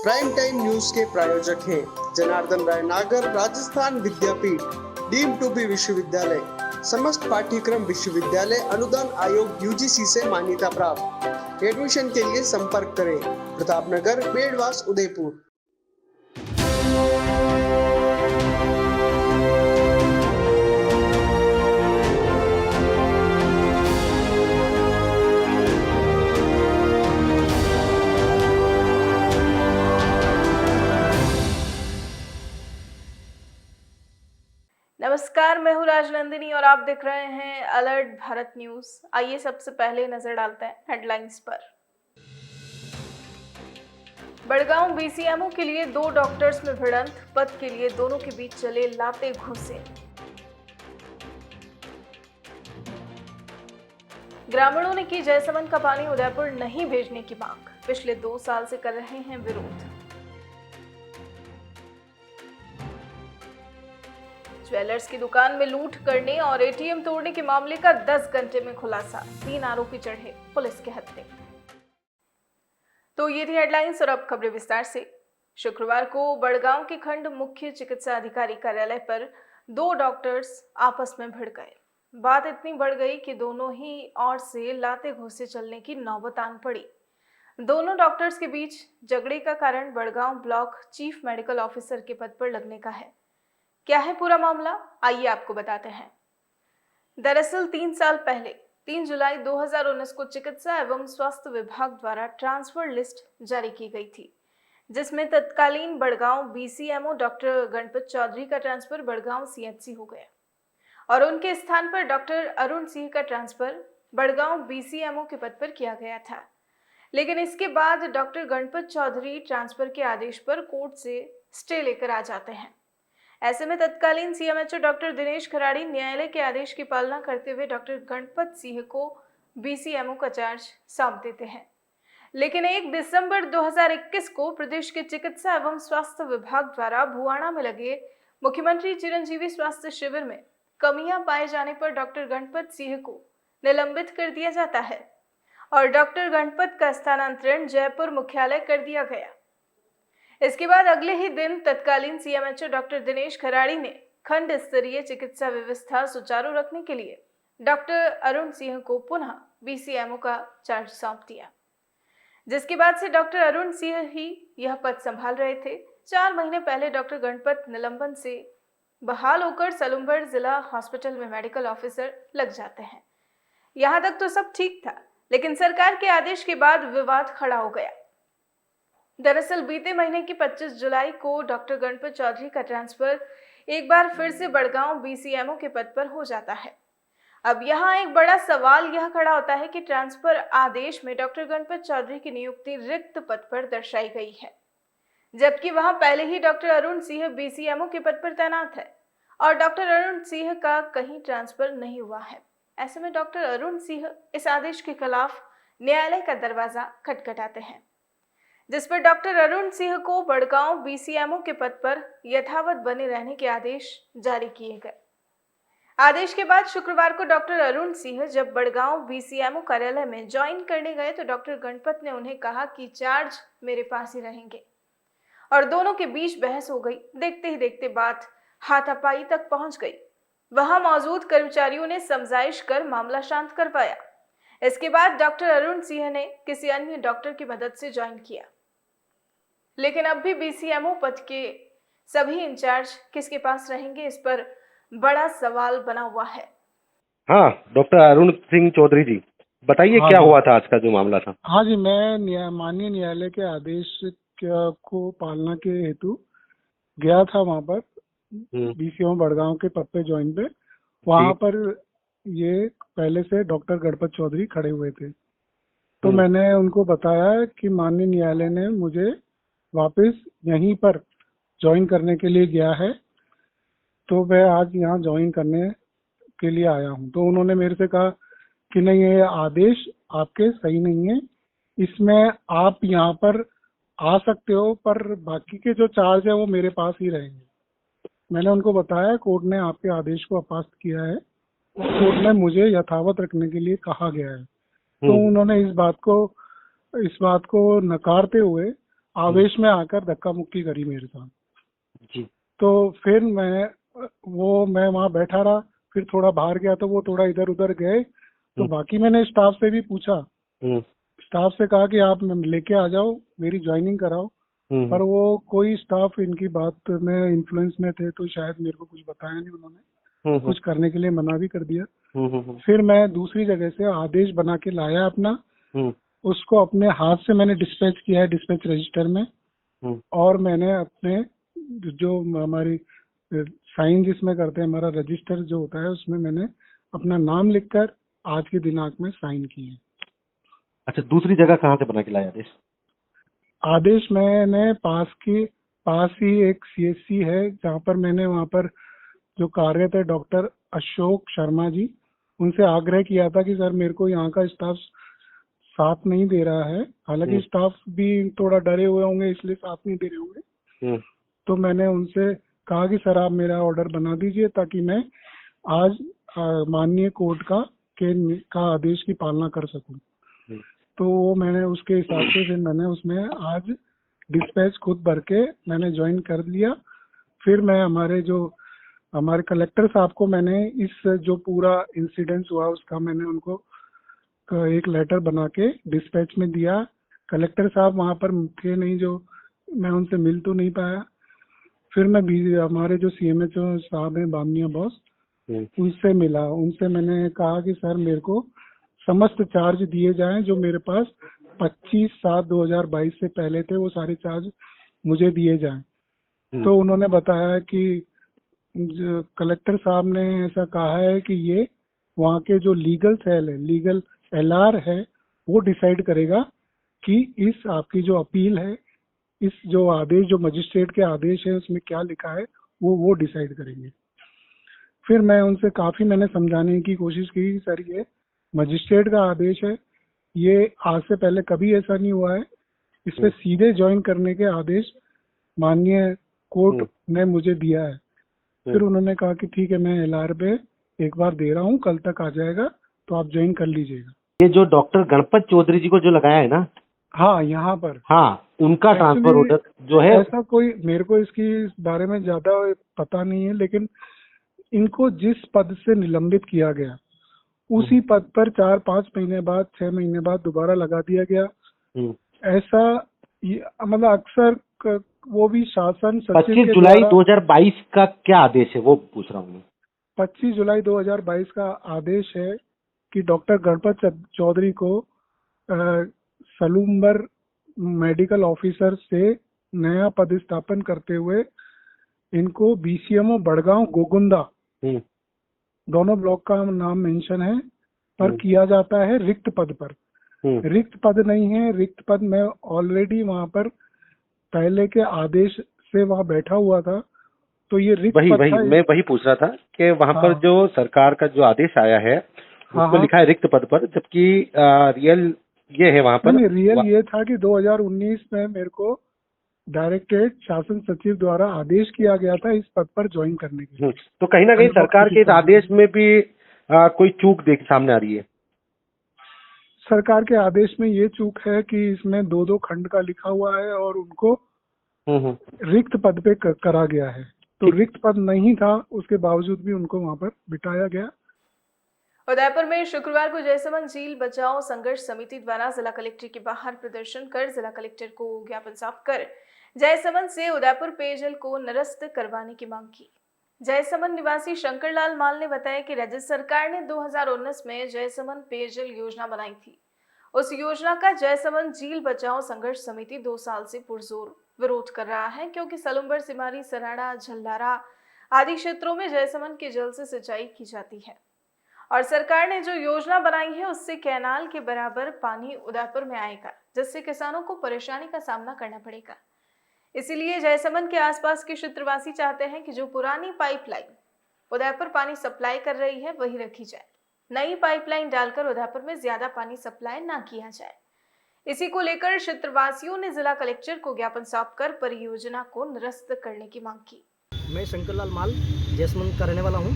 Prime time news के प्रायोजक हैं जनार्दन राय नागर, राजस्थान विद्यापीठ, डीम्ड टू बी विश्वविद्यालय, समस्त पाठ्यक्रम विश्वविद्यालय अनुदान आयोग यूजीसी से मान्यता प्राप्त। एडमिशन के लिए संपर्क करें प्रतापनगर, बेड़वास, उदयपुर। नमस्कार, मैं हूँ राजनंदिनी और आप देख रहे हैं अलर्ट भारत न्यूज। आइए सबसे पहले नजर डालते हैं हेडलाइंस पर। बड़गांव बीसीएमओ के लिए 2 डॉक्टर्स में भिड़ंत, पद के लिए दोनों के बीच चले लाते घुसे। ग्रामीणों ने की जयसमंद का पानी उदयपुर नहीं भेजने की मांग, पिछले 2 साल से कर रहे हैं विरोध। ज्वेलर्स की दुकान में लूट करने और एटीएम तोड़ने के मामले का 10 घंटे में खुलासा, 3 आरोपी चढ़े पुलिस के हत्थे। तो ये थी हेडलाइंस और अब खबरें विस्तार से। शुक्रवार को बड़गांव के खंड मुख्य चिकित्सा अधिकारी कार्यालय पर 2 डॉक्टर्स आपस में भिड़ गए। बात इतनी बढ़ गई कि दोनों ही ओर से लाते घुसे चलने की नौबत आन पड़ी। दोनों डॉक्टर्स के बीच झगड़े का कारण Badgaon block chief medical officer के पद पर लगने का है। क्या है पूरा मामला, आइए आपको बताते हैं। दरअसल 3 साल पहले 3 जुलाई 2019 को चिकित्सा एवं स्वास्थ्य विभाग द्वारा ट्रांसफर लिस्ट जारी की गई थी, जिसमें तत्कालीन बड़गांव बीसीएमओ डॉक्टर गणपत चौधरी का ट्रांसफर बड़गांव सीएचसी हो गया और उनके स्थान पर डॉक्टर अरुण सिंह का ट्रांसफर बड़गांव बीसीएमओ के पद पर किया गया था। लेकिन इसके बाद डॉक्टर गणपत चौधरी ट्रांसफर के आदेश पर कोर्ट से स्टे लेकर आ जाते हैं। ऐसे में तत्कालीन सीएमएचओ डॉक्टर दिनेश खराड़ी न्यायालय के आदेश की पालना करते हुए डॉक्टर गणपत सिंह को बीसीएमओ का चार्ज सौंप देते हैं। लेकिन 1 दिसंबर 2021 को प्रदेश के चिकित्सा एवं स्वास्थ्य विभाग द्वारा भुआणा में लगे मुख्यमंत्री चिरंजीवी स्वास्थ्य शिविर में कमियां पाए जाने पर डॉक्टर गणपत सिंह को निलंबित कर दिया जाता है और डॉक्टर गणपत का स्थानांतरण जयपुर मुख्यालय कर दिया गया। इसके बाद अगले ही दिन तत्कालीन सीएमएचओ डॉक्टर दिनेश खराड़ी ने खंड स्तरीय चिकित्सा व्यवस्था सुचारू रखने के लिए डॉक्टर अरुण सिंह को पुनः बीसीएमओ का चार्ज सौंप दिया, जिसके बाद से डॉक्टर अरुण सिंह ही यह पद संभाल रहे थे। 4 महीने पहले डॉक्टर गणपत निलंबन से बहाल होकर सलूम्बर जिला हॉस्पिटल में मेडिकल ऑफिसर लग जाते हैं। यहाँ तक तो सब ठीक था, लेकिन सरकार के आदेश के बाद विवाद खड़ा हो गया। दरअसल बीते महीने की 25 जुलाई को डॉक्टर गणपत चौधरी का ट्रांसफर एक बार फिर से बड़गांव बीसीएमओ के पद पर हो जाता है। अब यहाँ एक बड़ा सवाल यह खड़ा होता है कि ट्रांसफर आदेश में डॉक्टर गणपत चौधरी की नियुक्ति रिक्त पद पर दर्शाई गई है, जबकि वहां पहले ही डॉक्टर अरुण सिंह बीसीएमओ के पद पर तैनात है और डॉक्टर अरुण सिंह का कहीं ट्रांसफर नहीं हुआ है। ऐसे में डॉक्टर अरुण सिंह इस आदेश के खिलाफ न्यायालय का दरवाजा खटखटाते हैं, जिस पर डॉक्टर अरुण सिंह को बड़गांव बीसीएमओ के पद पर यथावत बने रहने के आदेश जारी किए गए। आदेश के बाद शुक्रवार को डॉक्टर अरुण सिंह जब बड़गांव बीसीएमओ कार्यालय में ज्वाइन करने गए तो डॉक्टर गणपत ने उन्हें कहा कि चार्ज मेरे पास ही रहेंगे और दोनों के बीच बहस हो गई। देखते ही देखते बात हाथापाई तक पहुंच गई। वहां मौजूद कर्मचारियों ने समझाइश कर मामला शांत करवाया। इसके बाद डॉक्टर अरुण सिंह ने किसी अन्य डॉक्टर की मदद से ज्वाइन किया, लेकिन अब भी बीसीएमओ पद के सभी इंचार्ज किसके पास रहेंगे, इस पर बड़ा सवाल बना हुआ है। हाँ, डॉक्टर अरुण सिंह चौधरी जी, बताइए क्या हुआ था आज का जो मामला था। हाँ जी, मैं माननीय न्यायालय के आदेश को पालना के हेतु गया था वहाँ पर बीसीएमओ बड़गांव के पद पे ज्वाइन पे। वहाँ पर ये पहले से डॉक्टर गणपत चौधरी खड़े हुए थे, तो मैंने उनको बताया कि माननीय न्यायालय ने मुझे वापस यहीं पर ज्वाइन करने के लिए गया है, तो मैं आज यहाँ ज्वाइन करने के लिए आया हूँ। तो उन्होंने मेरे से कहा कि नहीं, ये आदेश आपके सही नहीं है, इसमें आप यहाँ पर आ सकते हो पर बाकी के जो चार्ज है वो मेरे पास ही रहेंगे। मैंने उनको बताया कोर्ट ने आपके आदेश को अपास्त किया है, कोर्ट ने मुझे यथावत रखने के लिए कहा गया है। तो उन्होंने इस बात को नकारते हुए आवेश में आकर धक्का मुक्की करी मेरे साथ। जी। तो फिर मैं वहाँ बैठा रहा, फिर थोड़ा बाहर गया तो वो थोड़ा इधर उधर गए, तो बाकी मैंने स्टाफ से भी पूछा, स्टाफ से कहा कि आप लेके आ जाओ, मेरी ज्वाइनिंग कराओ, पर वो कोई स्टाफ इनकी बात में इन्फ्लुएंस में थे, तो शायद मेरे को कुछ बताया नहीं उन्होंने, कुछ करने के लिए मना भी कर दिया। फिर मैं दूसरी जगह से आदेश बना के लाया अपना, उसको अपने हाथ से मैंने डिस्पैच किया है डिस्पैच रजिस्टर में, और मैंने अपने जो हमारी साइन जिसमें करते हैं, हमारा रजिस्टर जो होता है, उसमें मैंने अपना नाम लिखकर आज के दिनांक में साइन किए। अच्छा, दूसरी जगह कहाँ से बना के लाया आदेश? आदेश मैंने पास ही एक सीएससी है, जहाँ पर मैंने वहाँ पर जो कार्यरत है डॉक्टर अशोक शर्मा जी, उनसे आग्रह किया था कि सर मेरे को यहाँ का स्टाफ साथ नहीं दे रहा है, हालांकि स्टाफ भी थोड़ा डरे हुए होंगे इसलिए साथ नहीं दे रहे होंगे, तो मैंने उनसे कहा कि सर आप मेरा ऑर्डर बना दीजिए ताकि मैं आज माननीय कोर्ट का आदेश की पालना कर सकूं। तो वो मैंने उसके हिसाब से फिर मैंने उसमें आज डिस्पैच खुद भर के मैंने ज्वाइन कर लिया। फिर मैं हमारे कलेक्टर साहब को मैंने इस जो पूरा इंसिडेंस हुआ उसका मैंने उनको एक लेटर बना के डिस्पैच में दिया। कलेक्टर साहब वहाँ पर थे नहीं, जो मैं उनसे मिल तो नहीं पाया। फिर मैं हमारे जो CMHO साहब हैं बामनिया बॉस, उनसे मिला, उनसे मैंने कहा कि सर मेरे को समस्त चार्ज दिए जाएं जो मेरे पास 25/7/2022 से पहले थे, वो सारे चार्ज मुझे दिए जाएं। तो उन्होंने बताया कि कलेक्टर साहब ने ऐसा कहा है कि ये वहाँ के जो लीगल सेल है, लीगल LR है, वो डिसाइड करेगा कि इस आपकी जो अपील है, इस जो आदेश जो मजिस्ट्रेट के आदेश है उसमें क्या लिखा है, वो डिसाइड करेंगे। फिर मैं उनसे काफी मैंने समझाने की कोशिश की, सर ये मजिस्ट्रेट का आदेश है, ये आज से पहले कभी ऐसा नहीं हुआ है, इस पे सीधे ज्वाइन करने के आदेश माननीय कोर्ट ने मुझे दिया है। फिर उन्होंने कहा कि ठीक है, मैं LR पे एक बार दे रहा हूँ, कल तक आ जाएगा तो आप ज्वाइन कर लीजिएगा। ये जो डॉक्टर गणपत चौधरी जी को जो लगाया है ना, हाँ यहाँ पर, हाँ, उनका ट्रांसफर ऑर्डर जो है, ऐसा कोई मेरे को इसकी बारे में ज्यादा पता नहीं है, लेकिन इनको जिस पद से निलंबित किया गया उसी पद पर 4-5 महीने बाद 6 महीने बाद दोबारा लगा दिया गया। ऐसा मतलब अक्सर वो भी शासन सचिव 25 जुलाई 2022 का क्या आदेश है वो पूछ रहा हूँ मैं। 25 जुलाई 2022 का आदेश है कि डॉक्टर गणपत चौधरी को सलूम्बर मेडिकल ऑफिसर से नया पदस्थापन करते हुए इनको BCMO बड़गांव गोगुंदा, दोनों ब्लॉक का नाम मेंशन है, पर किया जाता है रिक्त पद पर। रिक्त पद नहीं है, रिक्त पद मैं ऑलरेडी वहाँ पर पहले के आदेश से वहाँ बैठा हुआ था, तो ये रिक्त पद था। मैं वही पूछ रहा था कि वहाँ पर जो सरकार का जो आदेश आया है उसमें लिखा है रिक्त पद पर, जबकि रियल ये है वहाँ पर, रियल ये था कि 2019 में मेरे को डायरेक्टरेट शासन सचिव द्वारा आदेश किया गया था इस पद पर ज्वाइन करने के लिए। तो कहीं ना कहीं सरकार के इस आदेश में भी कोई चूक सामने आ रही है। सरकार के आदेश में ये चूक है कि इसमें 2-2 खंड का लिखा हुआ है और उनको रिक्त पद पे करा गया है, तो रिक्त पद नहीं था, उसके बावजूद भी उनको वहाँ पर बिठाया गया। उदयपुर में शुक्रवार को जयसमंद झील बचाओ संघर्ष समिति द्वारा जिला कलेक्टर के बाहर प्रदर्शन कर जिला कलेक्टर को ज्ञापन सौंप कर जयसमंद से उदयपुर पेयजल को निरस्त करवाने की मांग की। जयसमंद निवासी शंकरलाल माल ने बताया कि राज्य सरकार ने 2019 में जयसमंद पेयजल योजना बनाई थी। उस योजना का जयसमंद झील बचाओ संघर्ष समिति 2 साल से पुरजोर विरोध कर रहा है, क्योंकि सलुम्बर, सिमारी, सराड़ा, झल्लारा आदि क्षेत्रों में जयसमंद के जल से सिंचाई की जाती है और सरकार ने जो योजना बनाई है उससे कैनाल के बराबर पानी उदयपुर में आएगा, जिससे किसानों को परेशानी का सामना करना पड़ेगा। इसीलिए जयसमंद के आसपास के क्षेत्रवासी चाहते हैं कि जो पुरानी पाइपलाइन उदयपुर पानी सप्लाई कर रही है वही रखी जाए, नई पाइपलाइन डालकर उदयपुर में ज्यादा पानी सप्लाई ना किया जाए। इसी को लेकर क्षेत्रवासियों ने जिला कलेक्टर को ज्ञापन सौंपकर परियोजना को निरस्त करने की मांग की। मैं शंकरलाल माल जयसमंद का रहने वाला हूँ।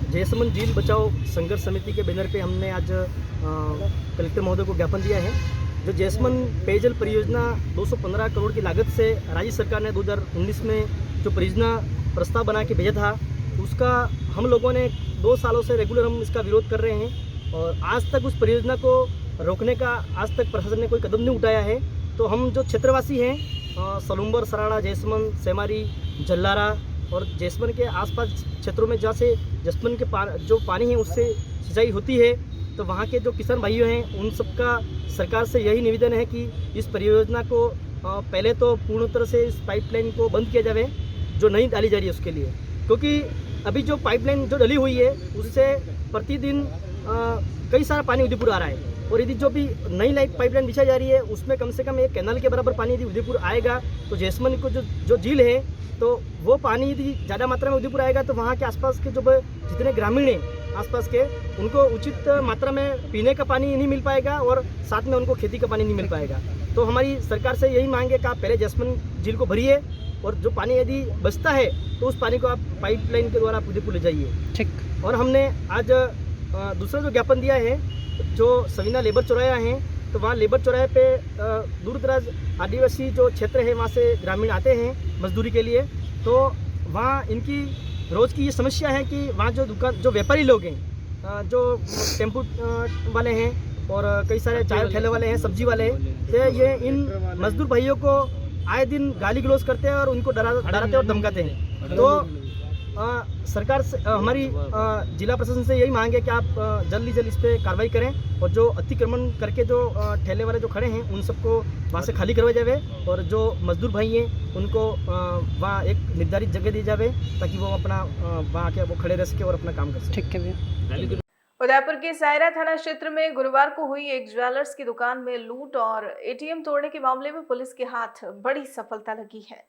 जयसमंद झील बचाओ संघर्ष समिति के बैनर पे हमने आज कलेक्टर महोदय को ज्ञापन दिया है, जो जैसमन पेयजल परियोजना 215 करोड़ की लागत से राज्य सरकार ने 2019 में जो परियोजना प्रस्ताव बना के भेजा था, उसका हम लोगों ने 2 सालों से रेगुलर हम इसका विरोध कर रहे हैं और आज तक उस परियोजना को रोकने का आज तक प्रशासन ने कोई कदम नहीं उठाया है। तो हम जो क्षेत्रवासी हैं सलूम्बर, सराड़ा, जैसमन, सेमारी, जल्लारा और जैसमन के आसपास क्षेत्रों में जहाँ से जैसमन के जो पानी है उससे सिंचाई होती है, तो वहाँ के जो किसान भाइयों हैं उन सबका सरकार से यही निवेदन है कि इस परियोजना को पहले तो पूर्ण तरह से इस पाइपलाइन को बंद किया जाए जो नहीं डाली जा रही है उसके लिए, क्योंकि अभी जो पाइपलाइन जो डली हुई है उससे प्रतिदिन कई सारा पानी उदयपुर आ रहा है और यदि जो भी नई पाइपलाइन बिछाई जा रही है उसमें कम से कम एक कैनाल के बराबर पानी यदि उदयपुर आएगा तो जैसमन को जो झील है तो वो पानी यदि ज़्यादा मात्रा में उदयपुर आएगा तो वहाँ के आसपास के जो जितने ग्रामीण हैं आसपास के उनको उचित मात्रा में पीने का पानी नहीं मिल पाएगा और साथ में उनको खेती का पानी नहीं मिल पाएगा। तो हमारी सरकार से यही मांग है कि आप पहले जैसमन झील को भरिए और जो पानी यदि बचता है तो उस पानी को आप पाइपलाइन के द्वारा उदयपुर ले जाइए। ठीक। और हमने आज दूसरा जो ज्ञापन दिया है जो सवीना लेबर चौराया है, तो वहाँ लेबर चौराहे पे दूर दराज आदिवासी जो क्षेत्र है वहाँ से ग्रामीण आते हैं मजदूरी के लिए, तो वहाँ इनकी रोज़ की ये समस्या है कि वहाँ जो व्यापारी लोग हैं जो टेम्पू वाले हैं और कई सारे चाय ठेले वाले हैं, सब्जी वाले हैं, तो ये इन मजदूर भाइयों को आए दिन गाली गलौज करते हैं और उनको डराते और धमकाते हैं। तो सरकार से हमारी जिला प्रशासन से यही मांग है कि आप जल्दी जल्द इस पर कार्रवाई करें और जो अतिक्रमण करके जो ठेले वाले जो खड़े हैं उन सबको वहाँ से खाली करवाया जाए और जो मजदूर भाई हैं उनको वहाँ एक निर्धारित जगह दी जाए ताकि वो अपना वहाँ आके वो खड़े रह सके और अपना काम कर सके। ठीक है भैया। उदयपुर के सायरा थाना क्षेत्र में गुरुवार को हुई एक ज्वेलर्स की दुकान में लूट और एटीएम तोड़ने के मामले में पुलिस के हाथ बड़ी सफलता लगी है।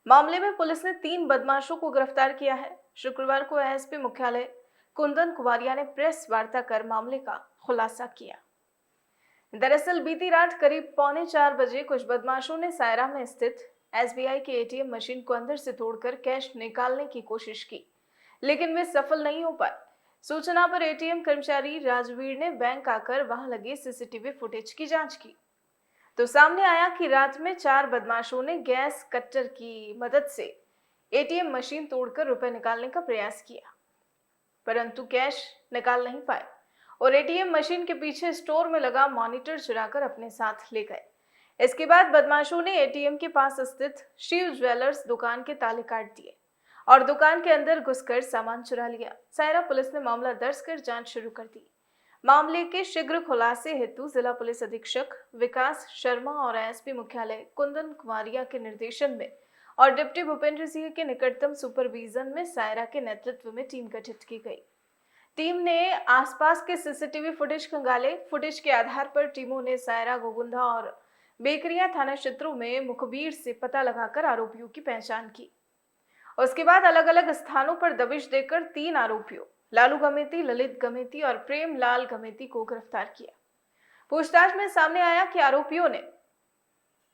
मामले में पुलिस ने 3 बदमाशों को गिरफ्तार किया है। शुक्रवार को एसपी मुख्यालय कुंदन कुमारिया ने प्रेस वार्ता कर मामले का खुलासा किया। दरअसल बीती रात करीब 3:45 बजे कुछ बदमाशों ने सायरा में स्थित एसबीआई के एटीएम मशीन को अंदर से तोड़कर कैश निकालने की कोशिश की, लेकिन वे सफल नहीं हो पाए। सूचना पर एटीएम कर्मचारी राजवीर ने बैंक आकर वहां लगे सीसीटीवी फुटेज की जांच की, तो सामने आया कि रात में 4 बदमाशों ने गैस कटर की मदद से एटीएम मशीन तोड़कर रुपए निकालने का प्रयास किया, परंतु कैश निकाल नहीं पाए और एटीएम मशीन के पीछे स्टोर में लगा मॉनिटर चुराकर अपने साथ ले गए। इसके बाद बदमाशों ने एटीएम के पास स्थित शिव ज्वेलर्स दुकान के ताले काट दिए और दुकान के अंदर घुसकर सामान चुरा लिया। सायरा पुलिस ने मामला दर्ज कर जांच शुरू कर दी। मामले के शीघ्र खुलासे हेतु जिला पुलिस अधीक्षक विकास शर्मा और एसपी मुख्यालय कुंदन कुमारिया के निर्देशन में और डिप्टी भूपेंद्र सिंह के निकटतम सुपरविजन में सायरा के नेतृत्व में टीम गठित की गई। टीम ने आसपास के सीसीटीवी फुटेज खंगाले। फुटेज के आधार पर टीमों ने सायरा, गोगुंदा और बेकरिया थाना क्षेत्रों में मुखबिर से पता लगाकर आरोपियों की पहचान की। उसके बाद अलग अलग स्थानों पर दबिश देकर 3 आरोपियों लालू गमेती, ललित गमेती और प्रेम लाल गमेती को गिरफ्तार किया। पूछताछ में सामने आया कि आरोपियों ने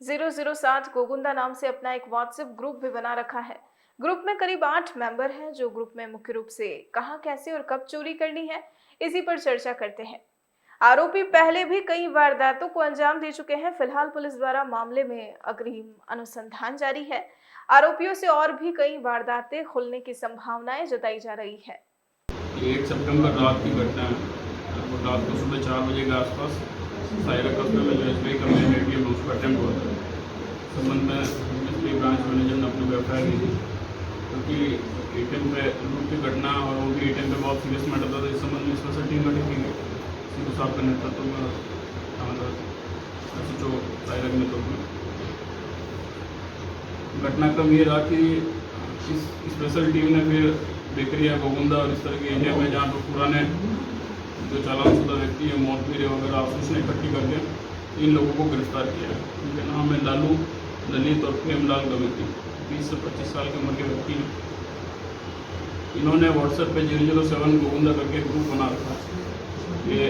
007 गोगुंदा नाम से अपना एक व्हाट्सएप ग्रुप भी बना रखा है। ग्रुप में करीब 8 मेंबर हैं जो ग्रुप में मुख्य रूप से कहां, कैसे और कब चोरी करनी है इसी पर चर्चा करते हैं। आरोपी पहले भी कई वारदातों को अंजाम दे चुके हैं। फिलहाल पुलिस द्वारा मामले में अग्रिम अनुसंधान जारी है। आरोपियों से और भी कई वारदातें खुलने की संभावनाएं जताई जा रही है। 1 सितंबर रात की घटना है। रात को सुबह 4 बजे के आसपास सायरा कस्बे में जो एसबीआई का मेन एटीएम उसका अटेम्प्ट हुआ था। संबंध में एसबीआई ब्रांच मैनेजर ने अपनी एफआईआर दी थी, क्योंकि एटीएम पे लूट की घटना और वो भी एटीएम पे बहुत सीरियस मैटर था। इस संबंध में स्पेशल टीम गठित की गई सीधू साहब के नेतृत्व में, जो सायरा के नेतृत्व में। घटनाक्रम ये रहा कि इस स्पेशल टीम ने फिर बेकरिया, गोगुंदा और इस तरह के एरिया में जहाँ पर पुराने जो चालानशुदा व्यक्ति है, मौतमीरे वगैरह सूचना इकट्ठी करके इन लोगों को गिरफ्तार किया है। इनके नाम है लालू, ललित और प्रेम लाल गमेती। 20 से 25 साल की उम्र के व्यक्ति हैं। इन्होंने व्हाट्सएप पे 007 गोगुंदा करके एक ग्रुप बना रखा है। ये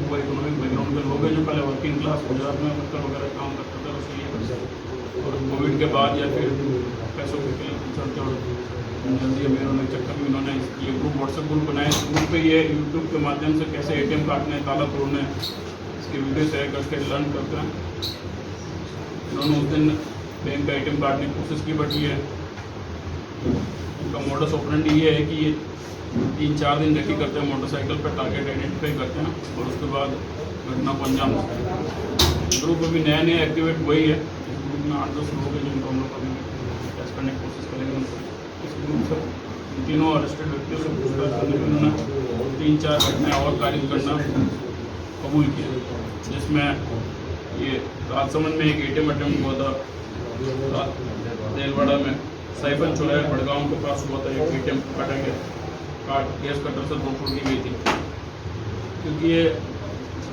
वो इकोनॉमिक बैकग्राउंड के लोग हैं जो पहले वर्किंग क्लास गुजरात में वर्कर वगैरह काम करते थे, उसके और कोविड के बाद या फिर पैसों के चलते और जल्दी अमीर होने के चक्कर में इन्होंने ये ग्रुप व्हाट्सएप ग्रुप बनाए। इस ग्रुप पे ये यूट्यूब के माध्यम से कैसे एटीएम काटने, ताला तोड़ने, इसकी वीडियो शेयर करके लर्न करते हैं। इन्होंने उस दिन बैंक का ATM काटने की कोशिश की, बट ये उनका मोडस ऑपरेंडी ये है कि ये 3-4 दिन रेकी करते हैं, मोटरसाइकिल पर टारगेट आइडेंटिफाई करते हैं और उसके बाद घटना को अंजाम देते हैं। ग्रुप अभी नया नया एक्टिवेट वही है। इस ग्रुप में 8-10 लोग हैं जिनको हम लोग अभी टेस्ट करने की कोशिश करेंगे। इस ग्रुप से तीनों अरेस्टेड व्यक्तियों से पूछताछ करने में उन्होंने 3-4 घटनाएँ और कारित करना कबूल किया, जिसमें ये राजसमंद में एक ATM अटेम्प्ट हुआ था, देलवाड़ा में साइफन चौराहे बड़गांव के पास हुआ था, एक ATM काटा गया, गैस कटर से तोड़फोड़ की गई थी। क्योंकि ये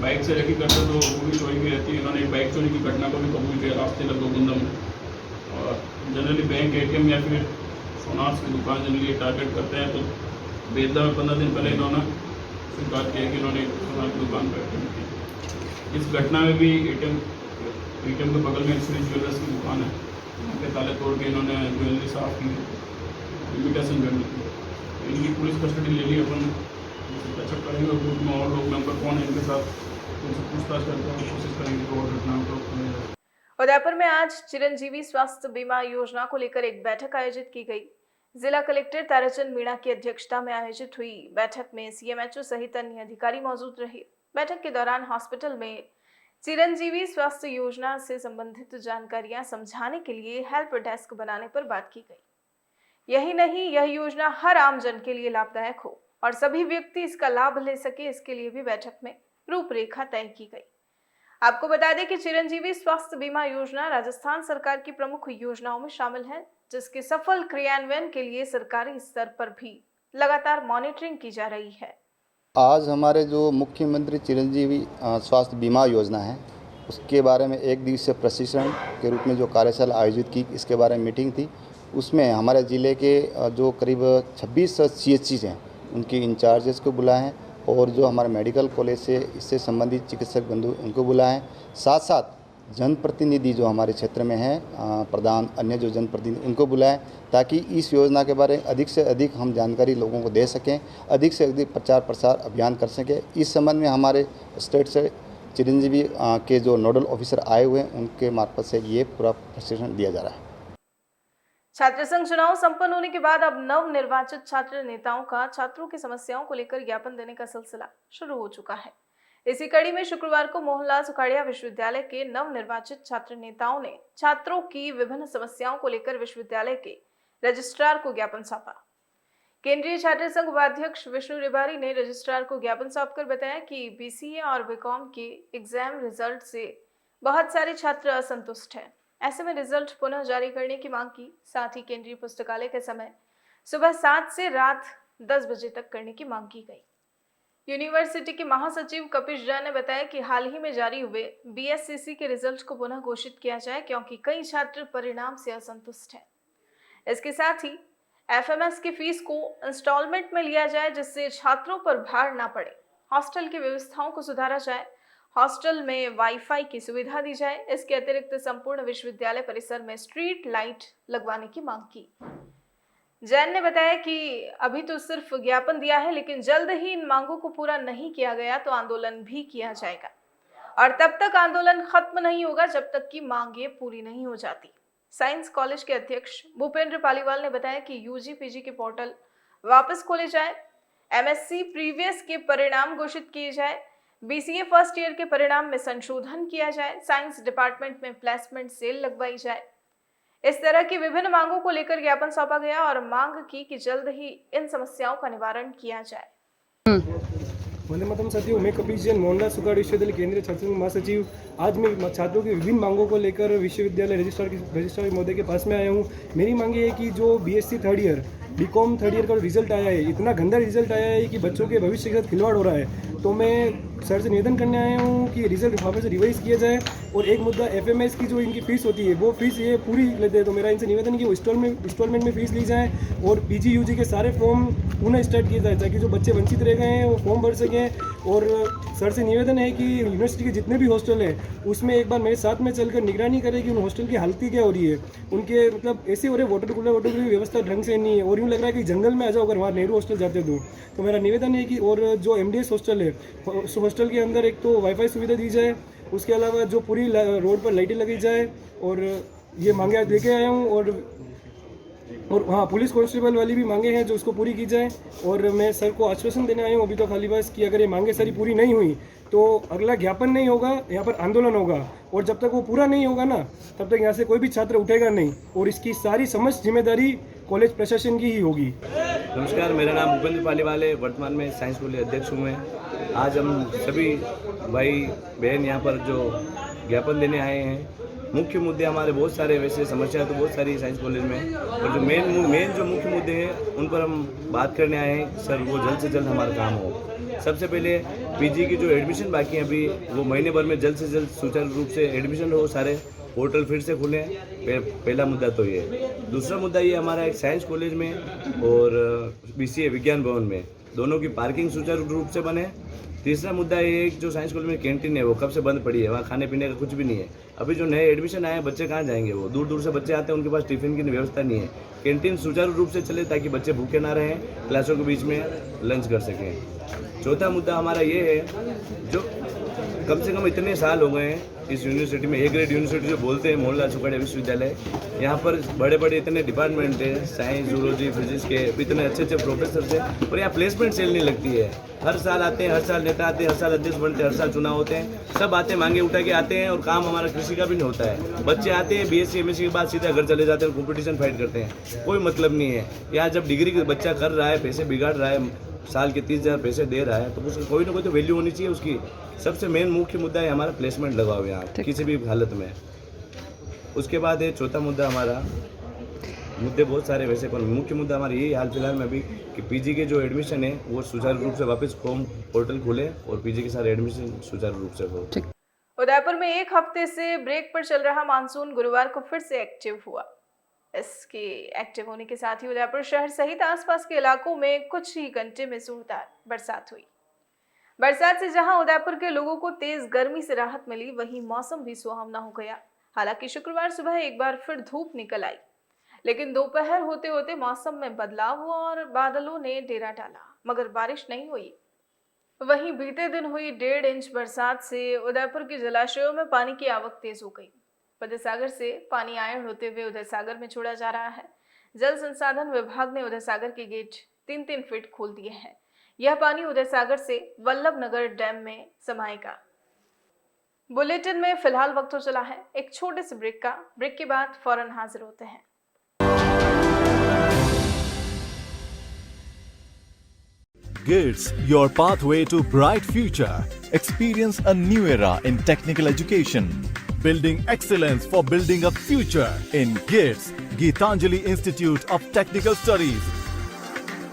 बाइक से रेकी करते तो पूरी चोरी की रहती है, इन्होंने एक बाइक चोरी की घटना को भी कबूल किया रास्ते लग गोविंदा में। और जनरली बैंक ATM या फिर सोनार्स की दुकान जनरली टारगेट करते हैं, तो बेदला में 15 दिन पहले इन्होंने स्वीकार किया कि इन्होंने सोनार की दुकान पर अटेम्प्ट किया। इस घटना में भी ATM के बगल में श्री ज्वेलर्स की दुकान है, वहाँ पे ताले तोड़ के इन्होंने ज्वेलरी साफ की, इमिटेशन करनी की। इनकी पुलिस कस्टडी ले ली अपन, टचअप करेंगे और ग्रुप में और लोग मेंबर कौन है इनके साथ उनसे पूछताछ करते हैं, कोशिश करेंगे कि और घटनाओं को रोकने में। उदयपुर में आज चिरंजीवी स्वास्थ्य बीमा योजना को लेकर एक बैठक आयोजित की गई। जिला कलेक्टर ताराचंद मीणा की अध्यक्षता में आयोजित हुई बैठक में CMHO सहित अन्य अधिकारी मौजूद रहे। बैठक के दौरान हॉस्पिटल में चिरंजीवी स्वास्थ्य योजना से संबंधित जानकारियां समझाने के लिए हेल्प डेस्क बनाने पर बात की गई। यही नहीं, यह योजना हर आम जन के लिए लाभदायक हो और सभी व्यक्ति इसका लाभ ले सके, इसके लिए भी बैठक में रूपरेखा तय की गई। आपको बता दें कि चिरंजीवी स्वास्थ्य बीमा योजना राजस्थान सरकार की प्रमुख योजनाओं में शामिल है, जिसके सफल क्रियान्वयन के लिए सरकारी स्तर पर भी लगातार मॉनिटरिंग की जा रही है। आज हमारे जो मुख्यमंत्री चिरंजीवी स्वास्थ्य बीमा योजना है, उसके बारे में एक दिवसीय प्रशिक्षण के रूप में जो कार्यशाला आयोजित की, इसके बारे में मीटिंग थी। उसमें हमारे ज़िले के जो करीब 26 CHCs हैं, उनके इंचार्जेस को बुलाए हैं और जो हमारे मेडिकल कॉलेज से इससे संबंधित चिकित्सक बंधु उनको बुलाए हैं। साथ साथ जनप्रतिनिधि जो हमारे क्षेत्र में हैं, प्रधान, अन्य जो जनप्रतिनिधि, उनको बुलाएं ताकि इस योजना के बारे में अधिक से अधिक हम जानकारी लोगों को दे सकें, अधिक से अधिक प्रचार प्रसार अभियान कर सकें। इस संबंध में हमारे स्टेट से चिरंजीवी के जो नोडल ऑफिसर आए हुए हैं, उनके मार्फत से ये पूरा प्रशिक्षण दिया जा रहा है। छात्र संघ चुनाव संपन्न होने के बाद अब नव निर्वाचित छात्र नेताओं का छात्रों की समस्याओं को लेकर ज्ञापन देने का सिलसिला शुरू हो चुका है। इसी कड़ी में शुक्रवार को मोहनलाल सुखाड़िया विश्वविद्यालय के नव निर्वाचित छात्र नेताओं ने छात्रों की विभिन्न समस्याओं को लेकर विश्वविद्यालय के रजिस्ट्रार को ज्ञापन सौंपा। केंद्रीय छात्र संघ उपाध्यक्ष विष्णु रिबारी ने रजिस्ट्रार को ज्ञापन सौंपकर बताया कि BCA और BCom के एग्जाम रिजल्ट से बहुत सारे छात्र असंतुष्ट हैं। ऐसे में रिजल्ट पुनः जारी करने की मांग की। साथ ही केंद्रीय पुस्तकालय के समय सुबह 7 से रात 10 बजे तक करने की मांग की गई। यूनिवर्सिटी के महासचिव कपिश जैन ने बताया कि हाल ही में जारी हुए BSCC के रिजल्ट को पुनः घोषित किया जाए, क्योंकि कई छात्र परिणाम से असंतुष्ट हैं। इसके साथ ही FMS की फीस को इंस्टॉलमेंट में लिया जाए, जिससे छात्रों पर भार ना पड़े। हॉस्टल की व्यवस्थाओं को सुधारा जाए, हॉस्टल में वाईफाई की सुविधा दी जाए। इसके अतिरिक्त संपूर्ण विश्वविद्यालय परिसर में स्ट्रीट लाइट लगवाने की मांग की। जैन ने बताया कि अभी तो सिर्फ ज्ञापन दिया है, लेकिन जल्द ही इन मांगों को पूरा नहीं किया गया तो आंदोलन भी किया जाएगा और तब तक आंदोलन खत्म नहीं होगा जब तक कि मांगें पूरी नहीं हो जाती। साइंस कॉलेज के अध्यक्ष भूपेंद्र पालीवाल ने बताया कि UG PG के पोर्टल वापस खोले जाए, MSc प्रीवियस के परिणाम घोषित किए जाए, BCA फर्स्ट ईयर के परिणाम में संशोधन किया जाए, साइंस डिपार्टमेंट में प्लेसमेंट सेल लगवाई जाए। इस तरह की विभिन्न मांगों को लेकर ज्ञापन सौंपा गया और मांग की कि जल्द ही इन समस्याओं का निवारण किया जाए। वंदे मातरम साथियों, मैं कपिश जैन, मोहनलाल सुखाड़िया विश्वविद्यालय केंद्रीय छात्र संघ महासचिव। आज मैं छात्रों की विभिन्न मांगों को लेकर विश्वविद्यालय रजिस्ट्रार महोदय के पास में आया हूँ। मेरी मांग ये है कि जो BSc third year, BCom third year का रिजल्ट आया है, इतना गंदा रिजल्ट आया है कि बच्चों के भविष्य के साथ खिलवाड़ हो रहा है। तो मैं सर से निवेदन करने आया हूँ कि रिजल्ट वापस से रिवाइज किया जाए और एक मुद्दा FMS की जो इनकी फीस होती है वो फीस ये पूरी लेते हैं। तो मेरा इनसे निवेदन है कि वो इंस्टॉलमेंट में फीस ली जाए और PG UG के सारे फॉर्म पुनः स्टार्ट किए जाए, ताकि जो बच्चे वंचित रह गए हैं वो फॉर्म भर सकें। और सर से निवेदन है कि यूनिवर्सिटी के जितने भी हॉस्टल हैं उसमें एक बार मेरे साथ में चलकर निगरानी करें कि उन हॉस्टल की हालत क्या हो रही है। उनके मतलब ऐसे हो रहे वाटर कूलर की व्यवस्था ढंग से नहीं है और यूँ लग रहा है कि जंगल में आ जाओ अगर वहाँ नेहरू हॉस्टल जाते तो मेरा निवेदन है कि और जो MDS हॉस्टल है हॉस्टल के अंदर एक तो वाईफाई सुविधा दी जाए, उसके अलावा जो पूरी रोड पर लाइटें लगी जाए, और ये मांगे आज लेके आया हूँ। और हाँ, पुलिस कांस्टेबल वाली भी मांगे हैं जो उसको पूरी की जाए। और मैं सर को आश्वासन देने आया हूँ अभी तो खाली बस कि अगर ये मांगे सारी पूरी नहीं हुई तो अगला ज्ञापन नहीं होगा, यहाँ पर आंदोलन होगा, और जब तक वो पूरा नहीं होगा ना तब तक यहाँ से कोई भी छात्र उठेगा नहीं, और इसकी सारी समस्त जिम्मेदारी कॉलेज प्रशासन की ही होगी। नमस्कार, मेरा नाम भूपेंद्र पालीवाल है। वर्तमान में साइंस कॉलेज अध्यक्ष हूँ मैं। आज हम सभी भाई बहन यहाँ पर जो ज्ञापन देने आए हैं, मुख्य मुद्दे हमारे बहुत सारे, वैसे समस्या तो बहुत सारी साइंस कॉलेज में, और जो मेन जो मुख्य मुद्दे हैं उन पर हम बात करने आए हैं सर, वो जल्द से जल्द हमारा काम हो। सबसे पहले पीजी की जो एडमिशन बाकी है अभी, वो महीने भर में जल्द से जल्द सुचारू रूप से एडमिशन हो, सारे पोर्टल फिर से खुलें। पहला मुद्दा तो ये। दूसरा मुद्दा ये हमारा एक साइंस कॉलेज में और BCA विज्ञान भवन में दोनों की पार्किंग सुचारू रूप से बने। तीसरा मुद्दा ये एक जो साइंस कॉलेज में कैंटीन है वो कब से बंद पड़ी है, वहाँ खाने पीने का कुछ भी नहीं है। अभी जो नए एडमिशन आए हैं बच्चे कहाँ जाएंगे, वो दूर दूर से बच्चे आते हैं, उनके पास टिफिन की व्यवस्था नहीं है। कैंटीन सुचारू रूप से चले ताकि बच्चे भूखे ना रहें, क्लासों के बीच में लंच कर सकें। चौथा मुद्दा हमारा ये है, जो कम से कम इतने साल हो गए हैं इस यूनिवर्सिटी में, A ग्रेड यूनिवर्सिटी जो बोलते हैं मोहनलाल सुखाड़िया विश्वविद्यालय, यहाँ पर बड़े बड़े इतने डिपार्टमेंट हैं, साइंस, जूलॉजी, फिजिक्स के इतने अच्छे अच्छे प्रोफेसर थे, और यहाँ प्लेसमेंट सेल नहीं लगती है। हर साल आते हैं, हर साल नेता आते हैं, हर साल अध्यक्ष बनते हैं, हर साल चुनाव होते हैं, सब आते हैं, मांगे उठा के आते हैं, और काम हमारा कृषि का भी नहीं होता है। बच्चे आते हैं BSc MSc के बाद सीधा घर चले जाते हैं, कंपटीशन फाइट करते हैं, कोई मतलब नहीं है। यहाँ जब डिग्री बच्चा कर रहा है, पैसे बिगाड़ रहा है, साल के 30,000 पैसे दे रहा है, तो उसको कोई ना कोई तो वैल्यू होनी चाहिए उसकी। सबसे मेन मुख्य मुद्दा है हमारा प्लेसमेंट लगाओ यहाँ किसी भी हालत में। उसके बाद है चौथा मुद्दा हमारा, मुद्दे बहुत सारे वैसे, पर मुख्य मुद्दा हमारा यही हाल फिलहाल में अभी कि पीजी के जो एडमिशन है वो सुचारू रूप से वापस फॉर्म पोर्टल खुले और पीजी के सारे एडमिशन सुचारू रूप से हो। उदयपुर में एक हफ्ते से ब्रेक पर चल रहा मानसून गुरुवार को फिर से एक्टिव हुआ। इसके एक्टिव होने के साथ ही उदयपुर शहर सहित आसपास के इलाकों में कुछ ही घंटे में जोरदार बरसात हुई। बरसात से जहां उदयपुर के लोगों को तेज गर्मी से राहत मिली, वहीं मौसम भी सुहावना हो गया। हालांकि शुक्रवार सुबह एक बार फिर धूप निकल आई, लेकिन दोपहर होते होते मौसम में बदलाव हुआ और बादलों ने डेरा डाला, मगर बारिश नहीं हुई। वहीं बीते दिन हुई 1.5 इंच बरसात से उदयपुर के जलाशयों में पानी की आवक तेज हो गई। उदय सागर से पानी आयण होते हुए उदय सागर में छोड़ा जा रहा है। जल संसाधन विभाग ने उदय सागर के गेट 3-3 फीट खोल दिए हैं। यह पानी उदय सागर से वल्लभ नगर डैम में समाएगा। बुलेटिन में फिलहाल वक्त हो चला है एक छोटे से ब्रेक का। ब्रेक के बाद फौरन हाजिर होते हैं। GITS, your pathway to bright future. Experience a new era in technical education. Building excellence for building a future in GITS, Geetanjali Institute of Technical Studies.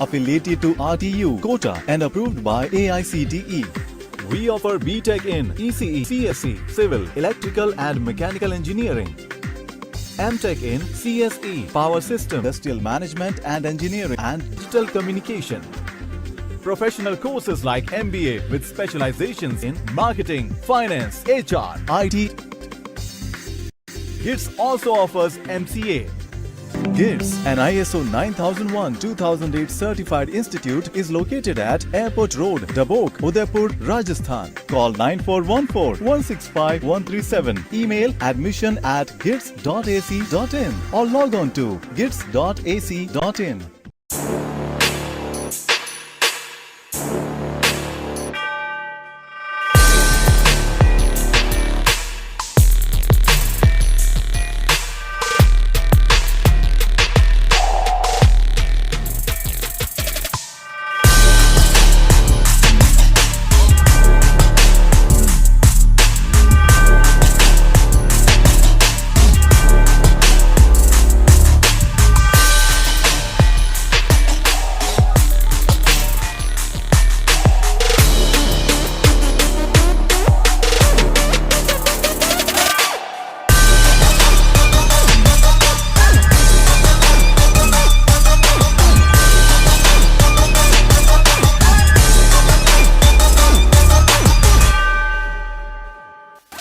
Affiliated to RTU, Kota and approved by AICTE. We offer BTech in ECE, CSE, Civil, Electrical and Mechanical Engineering. MTech in CSE, Power System, Industrial Management and Engineering and Digital Communication. Professional courses like MBA with specializations in marketing, finance, HR, IT. GITS also offers MCA. GITS, an ISO 9001-2008 certified institute, is located at Airport Road, Dabok, Udaipur, Rajasthan. Call 9414-165-137. Email admission@gits.ac.in or log on to gits.ac.in.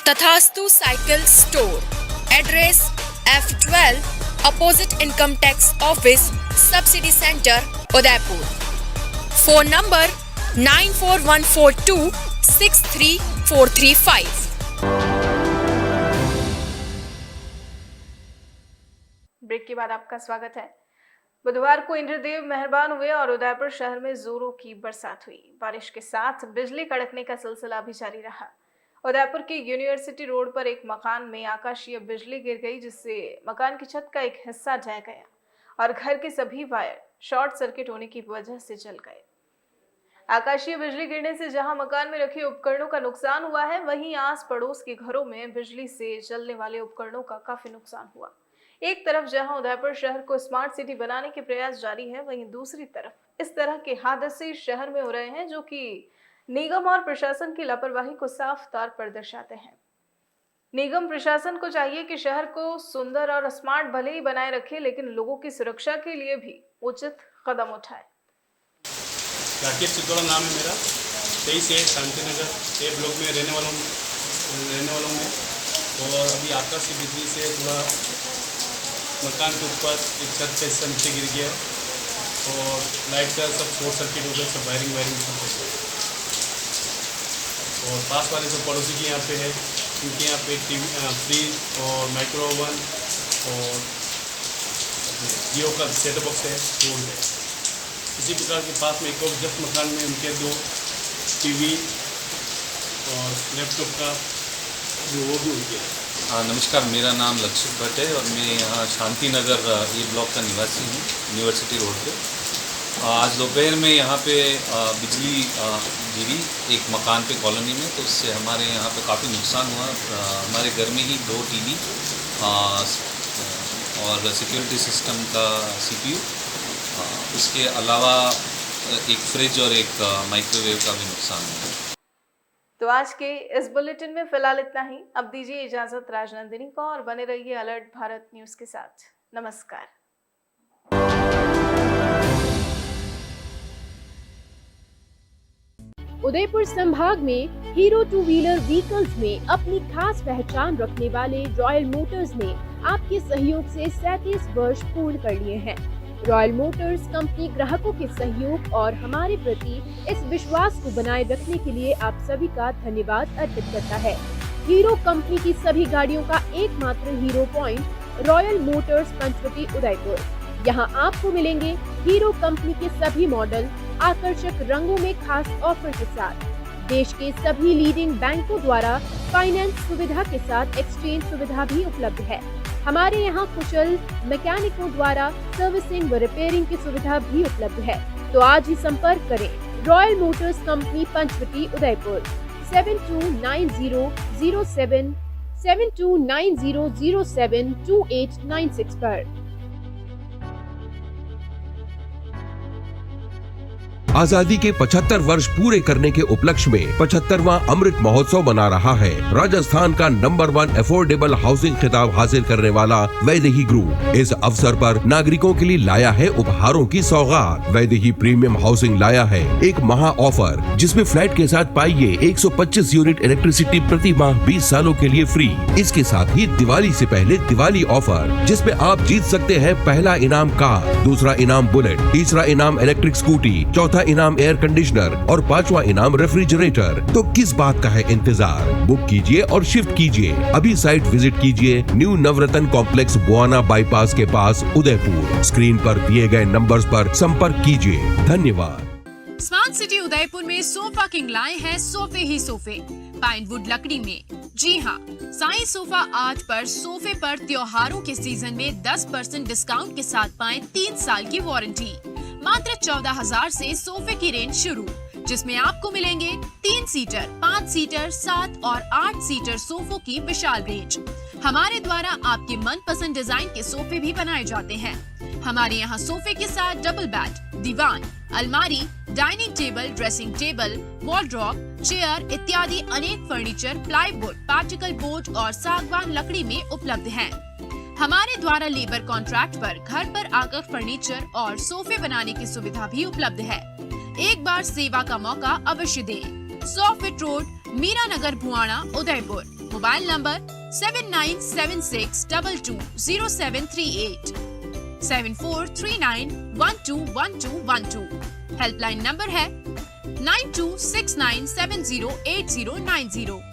Tathastu cycle store, address F12 opposite income tax office, subsidy centre, Udaipur. Phone number 941421 63435। Break के बाद आपका स्वागत है। बुधवार को इंद्रदेव मेहरबान हुए और उदयपुर शहर में जोरों की बरसात हुई। बारिश के साथ बिजली कड़कने का सिलसिला भी जारी रहा। उदयपुर के यूनिवर्सिटी रोड पर एक मकान में आकाशीय बिजली गिर गई, जिससे मकान की छत का एक हिस्सा ढह गया और घर के सभी वायर शॉर्ट सर्किट होने की वजह से जल गए। आकाशीय बिजली गिरने से जहां मकान में रखे उपकरणों का नुकसान हुआ है, वहीं आस पड़ोस के घरों में बिजली से चलने वाले उपकरणों का काफी नुकसान हुआ। एक तरफ जहां उदयपुर शहर को स्मार्ट सिटी बनाने के प्रयास जारी है, वहीं दूसरी तरफ इस तरह के हादसे शहर में हो रहे हैं, जो कि निगम और प्रशासन की लापरवाही को साफ तौर पर दर्शाते हैं। निगम प्रशासन को चाहिए कि शहर को सुंदर और स्मार्ट भले ही बनाए रखे, लेकिन लोगों की सुरक्षा के लिए भी उचित कदम उठाए। राकेश चितौड़ा नाम है मेरा, 23 है, शांतिनगर ए ब्लॉक में रहने वालों में। और अभी आकाशीय बिजली से थोड़ा मकान के ऊपर एक छत का हिस्सा नीचे गिर गया और लाइट का सब शॉर्ट सर्किट हो गया, सब वायरिंग सब हो गया। और पास वाले जो पड़ोसी के यहाँ पे है, उनके यहाँ पे टीवी, फ्रिज और माइक्रो ओवन और जियो का सेट बॉक्स है, वो है। इसी प्रकार के पास में एक और जस्ट मकान में उनके 2 टीवी और लैपटॉप का जो वो भी उनके है। नमस्कार, मेरा नाम लक्षित भट्ट है और मैं यहाँ शांतिनगर ए ब्लॉक का निवासी हूँ, यूनिवर्सिटी रोड पे। आज दोपहर में यहाँ पे बिजली गिरी एक मकान पे कॉलोनी में, तो उससे हमारे यहाँ पे काफ़ी नुकसान हुआ। हमारे घर में ही 2 टीवी और सिक्योरिटी सिस्टम का CPU, उसके अलावा एक फ्रिज और एक माइक्रोवेव का भी नुकसान हुआ। तो आज के इस बुलेटिन में फिलहाल इतना ही। अब दीजिए इजाजत राजनंदिनी को और बने रहिए अलर्ट भारत न्यूज के साथ। नमस्कार। उदयपुर संभाग में हीरो 2 व्हीलर व्हीकल्स में अपनी खास पहचान रखने वाले रॉयल मोटर्स ने आपके सहयोग से 37 वर्ष पूर्ण कर लिए हैं। रॉयल मोटर्स कंपनी ग्राहकों के सहयोग और हमारे प्रति इस विश्वास को बनाए रखने के लिए आप सभी का धन्यवाद अर्पित करता है। हीरो कंपनी की सभी गाड़ियों का एकमात्र Hero point royal motors Panchvati Udaipur. यहाँ आपको मिलेंगे हीरो कंपनी के सभी मॉडल आकर्षक रंगों में खास ऑफर के साथ। देश के सभी लीडिंग बैंकों द्वारा फाइनेंस सुविधा के साथ एक्सचेंज सुविधा भी उपलब्ध है। हमारे यहाँ कुशल मैकेनिकों द्वारा सर्विसिंग व रिपेयरिंग की सुविधा भी उपलब्ध है। तो आज ही संपर्क करें royal motors company Panchvati Udaipur 7290072896 पर। आजादी के 75 वर्ष पूरे करने के उपलक्ष्य में 75वां अमृत महोत्सव मना रहा है। राजस्थान का नंबर 1 अफोर्डेबल हाउसिंग खिताब हासिल करने वाला वैदेही ग्रुप इस अवसर पर नागरिकों के लिए लाया है उपहारों की सौगात। वैदेही प्रीमियम हाउसिंग लाया है एक महा ऑफर, जिसमें फ्लैट के साथ पाइए 125 यूनिट इलेक्ट्रिसिटी प्रति माह 20 सालों के लिए फ्री। इसके साथ ही दिवाली से पहले दिवाली ऑफर, जिसमें आप जीत सकते हैं पहला इनाम कार, दूसरा इनाम बुलेट, तीसरा इनाम इलेक्ट्रिक स्कूटी, चौथा इनाम एयर कंडीशनर और 5वां इनाम रेफ्रिजरेटर। तो किस बात का है इंतजार? बुक कीजिए और शिफ्ट कीजिए। अभी साइट विजिट कीजिए न्यू नवरत्न कॉम्प्लेक्स बुआना बाईपास के पास उदयपुर। स्क्रीन पर दिए गए नंबर्स पर संपर्क कीजिए। धन्यवाद। स्मार्ट सिटी उदयपुर में सोफा किंग लाए हैं सोफे ही सोफे पाइनवुड लकड़ी में। जी हाँ, साई सोफा आर्ट पर सोफे पर त्योहारों के सीजन में 10% डिस्काउंट के साथ पाएं 3 साल की वारंटी। मात्र 14,000 से सोफे की रेंज शुरू, जिसमें आपको मिलेंगे 3 सीटर, 5 सीटर, 7 और 8 सीटर सोफों की विशाल रेंज। हमारे द्वारा आपके मनपसंद डिजाइन के सोफे भी बनाए जाते हैं। हमारे यहाँ सोफे के साथ डबल बेड, दीवान, अलमारी, dining table, dressing table, wardrobe, chair इत्यादि अनेक फर्नीचर प्लाईवुड, पार्टिकल बोर्ड और सागवान लकड़ी में उपलब्ध हैं। हमारे द्वारा लेबर कॉन्ट्रैक्ट पर घर पर आकर फर्नीचर और सोफे बनाने की सुविधा भी उपलब्ध है। एक बार सेवा का मौका अवश्य दें। 100 feet road, Meera Nagar, Bhuwana, Udaipur. Mobile number 7976220738 7439121212। Helpline number है 9269708090।